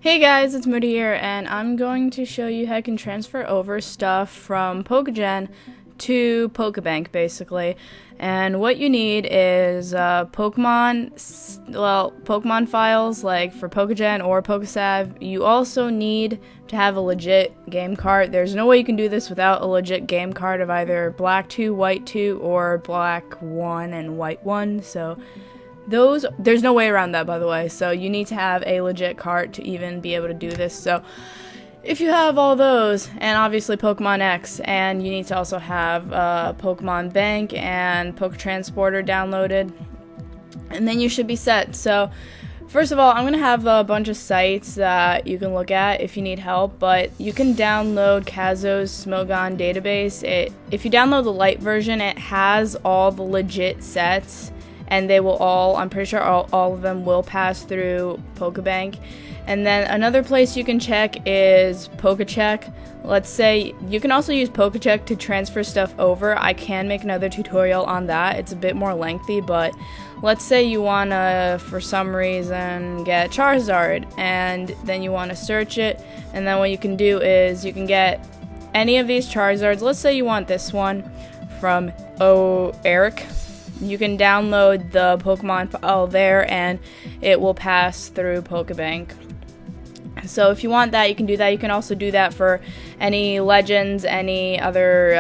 Hey guys, it's Moody here, and I'm going to show you how you can transfer over stuff from Pokegen to Pokebank, basically. And what you need is Pokemon files, like for Pokegen or PokeSav. You also need to have a legit game card. There's no way you can do this without a legit game card of either black 2, white 2, or black 1 and white 1, so there's no way around that, by the way, so you need to have a legit cart to even be able to do this. So if you have all those, and obviously Pokemon X, and you need to also have Pokemon Bank and Poketransporter downloaded, and then you should be set. So first of all, I'm going to have a bunch of sites that you can look at if you need help, but you can download Kazo's Smogon database. If you download the light version, it has all the legit sets, and they will all, I'm pretty sure all of them will pass through Pokebank. And then another place you can check is Pokecheck. Let's say you can also use Pokecheck to transfer stuff over. I can make another tutorial on that. It's a bit more lengthy, but let's say you want to, for some reason, get Charizard, and then you want to search it, and then what you can do is you can get any of these Charizards. Let's say you want this one from Eric. You can download the Pokemon file there, and it will pass through Pokebank. So if you want that, you can do that. You can also do that for any legends, any other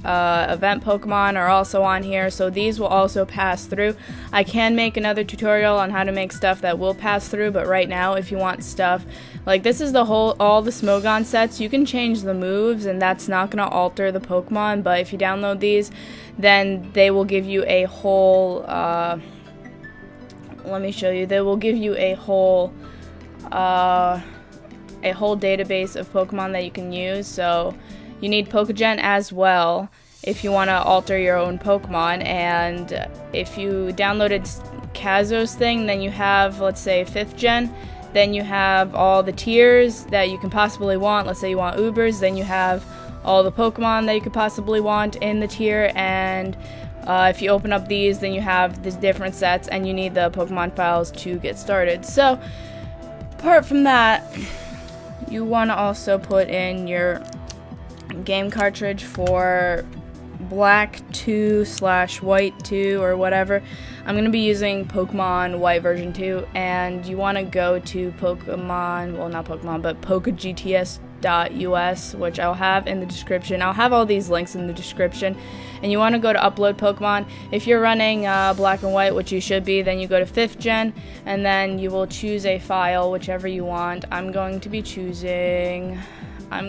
event Pokemon are also on here, so these will also pass through. I can make another tutorial on how to make stuff that will pass through, but right now, if you want stuff like this is all the Smogon sets, you can change the moves, and that's not going to alter the Pokemon. But if you download these, then they will give you a whole let me show you. They will give you a whole database of Pokemon that you can use. So you need Pokegen as well if you want to alter your own Pokemon. And if you downloaded Kazo's thing, then you have, let's say, 5th gen. Then you have all the tiers that you can possibly want. Let's say you want Ubers, then you have all the Pokemon that you could possibly want in the tier. And if you open up these, then you have the different sets, and you need the Pokemon files to get started. So apart from that, you want to also put in your game cartridge for black 2/white 2 or whatever. I'm going to be using Pokemon White version 2, and you want to go to PokeGTS.us, which I'll have in the description. I'll have all these links in the description, and you want to go to upload Pokemon. If you're running black and white, which you should be, then you go to 5th gen, and then you will choose a file, whichever you want. I'm going to be choosing, I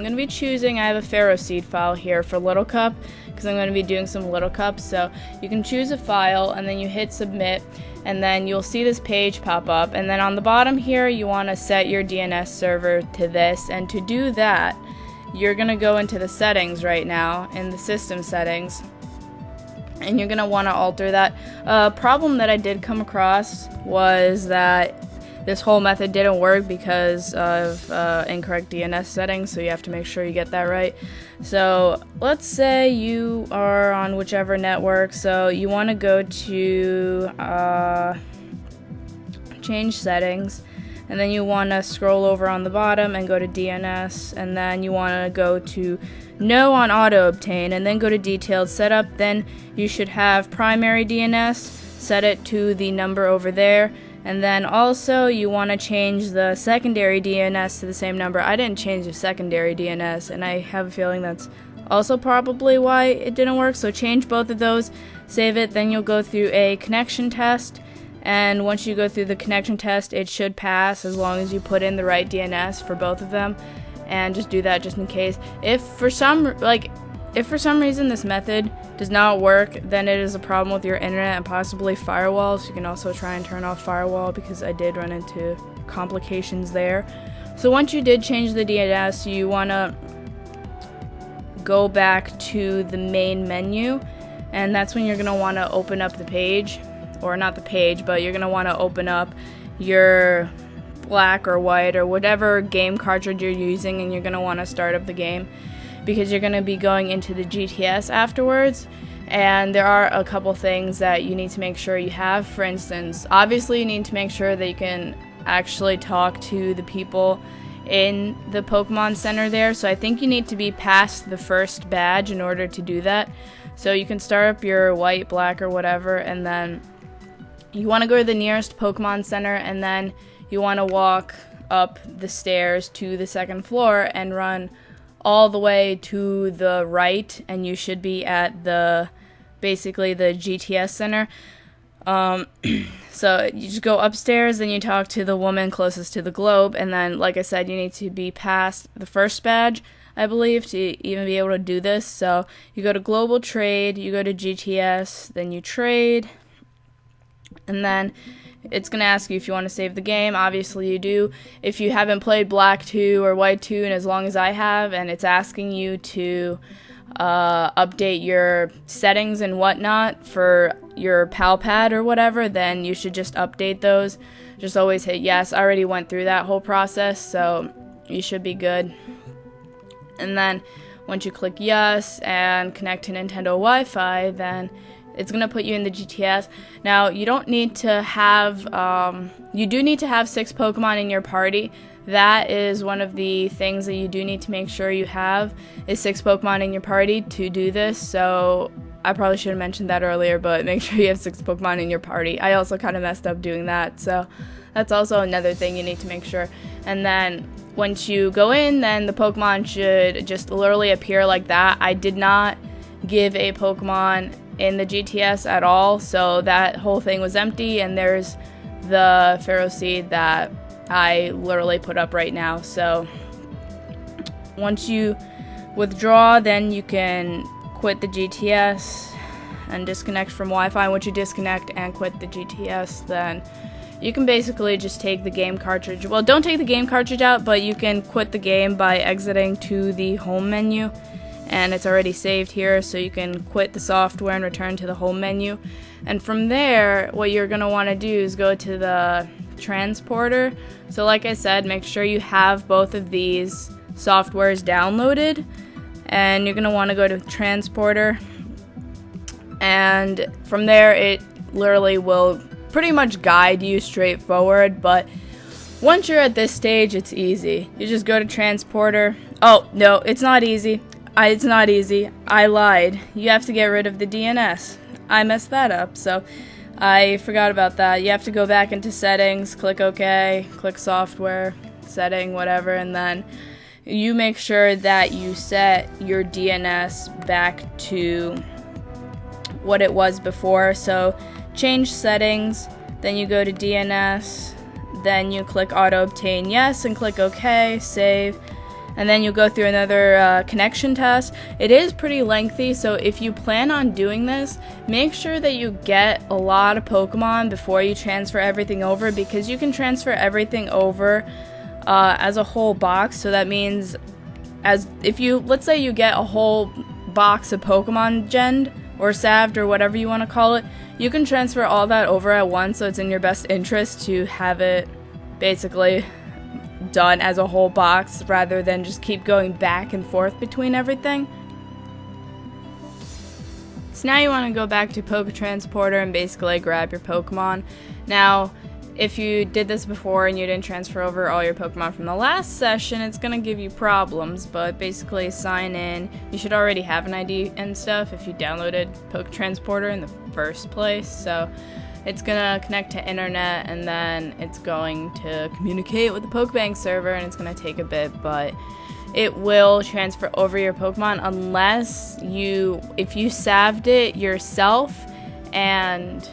have a Pharaoh Seed file here for Little Cup, because I'm going to be doing some Little Cups. So you can choose a file, and then you hit submit, and then you'll see this page pop up. And then on the bottom here, you want to set your DNS server to this, and to do that, you're going to go into the settings right now, in the system settings, and you're going to want to alter that. Problem that I did come across was that this whole method didn't work because of incorrect DNS settings, so you have to make sure you get that right. So let's say you are on whichever network, so you want to go to change settings, and then you want to scroll over on the bottom and go to DNS, and then you want to go to no on auto obtain, and then go to detailed setup. Then you should have primary DNS, set it to the number over there. And then also you want to change the secondary DNS to the same number. I didn't change the secondary DNS, and I have a feeling that's also probably why it didn't work. So change both of those, save it, then you'll go through a connection test. And once you go through the connection test, it should pass as long as you put in the right DNS for both of them. And just do that just in case. If for some reason this method does not work, then it is a problem with your internet and possibly firewall. So you can also try and turn off firewall, because I did run into complications there. So once you did change the DNS, you want to go back to the main menu, and that's when you're going to want to open up the page, or not the page, but you're going to want to open up your black or white or whatever game cartridge you're using, and you're going to want to start up the game, because you're going to be going into the GTS afterwards. And there are a couple things that you need to make sure you have. For instance, obviously you need to make sure that you can actually talk to the people in the Pokemon Center there. So I think you need to be past the first badge in order to do that. So you can start up your white, black, or whatever, and then you want to go to the nearest Pokemon Center, and then you want to walk up the stairs to the second floor and run all the way to the right, and you should be at basically the GTS Center. So you just go upstairs, and you talk to the woman closest to the globe, and then, like I said, you need to be past the first badge, I believe, to even be able to do this. So you go to Global Trade, you go to GTS, then you trade, and then it's going to ask you if you want to save the game. Obviously you do. If you haven't played Black 2 or White 2 and as long as I have, and it's asking you to update your settings and whatnot for your PAL pad or whatever, then you should just update those. Just always hit yes. I already went through that whole process, so you should be good. And then once you click yes and connect to Nintendo Wi-Fi, then it's going to put you in the GTS. Now, you don't need to have, you do need to have 6 Pokemon in your party. That is one of the things that you do need to make sure you have, is 6 Pokemon in your party to do this. So I probably should have mentioned that earlier, but make sure you have 6 Pokemon in your party. I also kind of messed up doing that, so that's also another thing you need to make sure. And then once you go in, then the Pokemon should just literally appear like that. I did not give a Pokemon in the GTS at all, so that whole thing was empty, and there's the Pharaoh Seed that I literally put up right now. So once you withdraw, then you can quit the GTS and disconnect from Wi-Fi. Once you disconnect and quit the GTS, then you can basically just take the game cartridge. Well, don't take the game cartridge out, but you can quit the game by exiting to the home menu. And it's already saved here, so you can quit the software and return to the home menu. And from there, what you're going to want to do is go to the transporter. So like I said, make sure you have both of these softwares downloaded, and you're going to want to go to transporter, and from there it literally will pretty much guide you straight forward. But once you're at this stage, it's easy. You just go to transporter. Oh no, it's not easy. It's not easy. I lied. You have to get rid of the DNS. I messed that up, so I forgot about that. You have to go back into settings, click OK, click software, setting, whatever, and then you make sure that you set your DNS back to what it was before. So change settings, then you go to DNS, then you click auto obtain yes and click OK, save. And then you'll go through another connection test. It is pretty lengthy, so if you plan on doing this, make sure that you get a lot of Pokemon before you transfer everything over, because you can transfer everything over as a whole box. So that means, let's say you get a whole box of Pokemon Gen or SAVed or whatever you want to call it, you can transfer all that over at once, so it's in your best interest to have it basically done as a whole box rather than just keep going back and forth between everything. So now you want to go back to Poke Transporter and basically grab your Pokemon. Now, if you did this before and you didn't transfer over all your Pokemon from the last session, it's going to give you problems, but basically sign in. You should already have an ID and stuff if you downloaded Poke Transporter in the first place, so it's gonna connect to internet, and then it's going to communicate with the Pokebank server, and it's gonna take a bit, but it will transfer over your Pokemon unless if you saved it yourself, and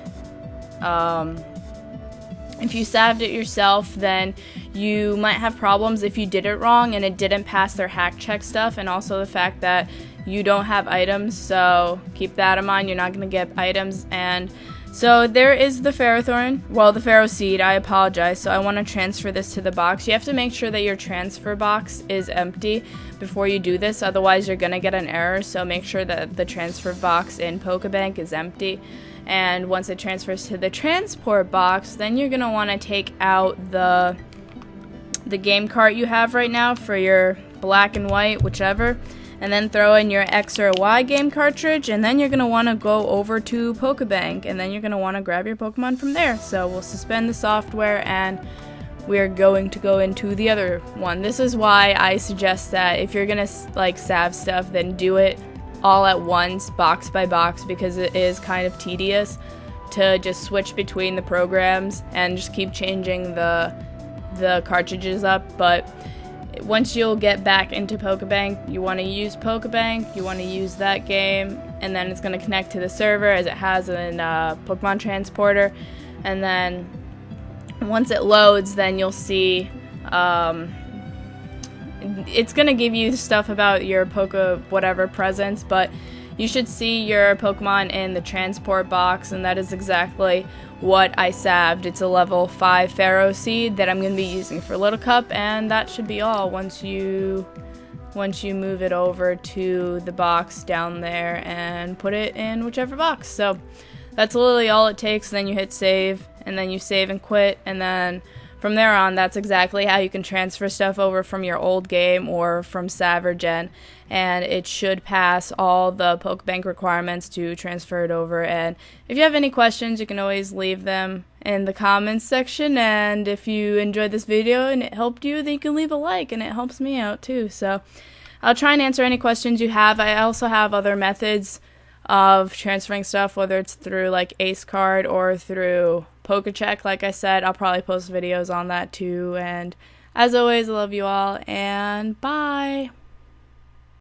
if you saved it yourself, then you might have problems if you did it wrong and it didn't pass their hack check stuff, and also the fact that you don't have items, so keep that in mind. You're not gonna get items. And so there is the Ferrothorn, well, the Pharaoh Seed, I apologize. So I want to transfer this to the box. You have to make sure that your transfer box is empty before you do this, otherwise you're going to get an error. So make sure that the transfer box in Pokebank is empty. And once it transfers to the transport box, then you're going to want to take out the game cart you have right now for your black and white, whichever, and then throw in your X or Y game cartridge, and then you're going to want to go over to Pokebank, and then you're going to want to grab your Pokemon from there. So we'll suspend the software and we are going to go into the other one. This is why I suggest that if you're gonna like SAV stuff, then do it all at once, box by box, because it is kind of tedious to just switch between the programs and just keep changing the cartridges up. But once you'll get back into Pokebank, you want to use Pokebank, you want to use that game, and then it's going to connect to the server as it has in Pokemon Transporter. And then once it loads, then you'll see it's going to give you stuff about your whatever presents, but you should see your Pokemon in the transport box, and that is exactly what I saved. It's a level 5 Pharaoh Seed that I'm going to be using for Little Cup, and that should be all once you move it over to the box down there and put it in whichever box. So that's literally all it takes. Then you hit save, and then you save and quit, and then from there on, that's exactly how you can transfer stuff over from your old game or from SAV or Gen, and it should pass all the Pokebank requirements to transfer it over. And if you have any questions, you can always leave them in the comments section, and if you enjoyed this video and it helped you, then you can leave a like, and it helps me out too. So I'll try and answer any questions you have. I also have other methods of transferring stuff, whether it's through like Ace Card or through Pokecheck. Like I said, I'll probably post videos on that too. And as always, I love you all, and bye.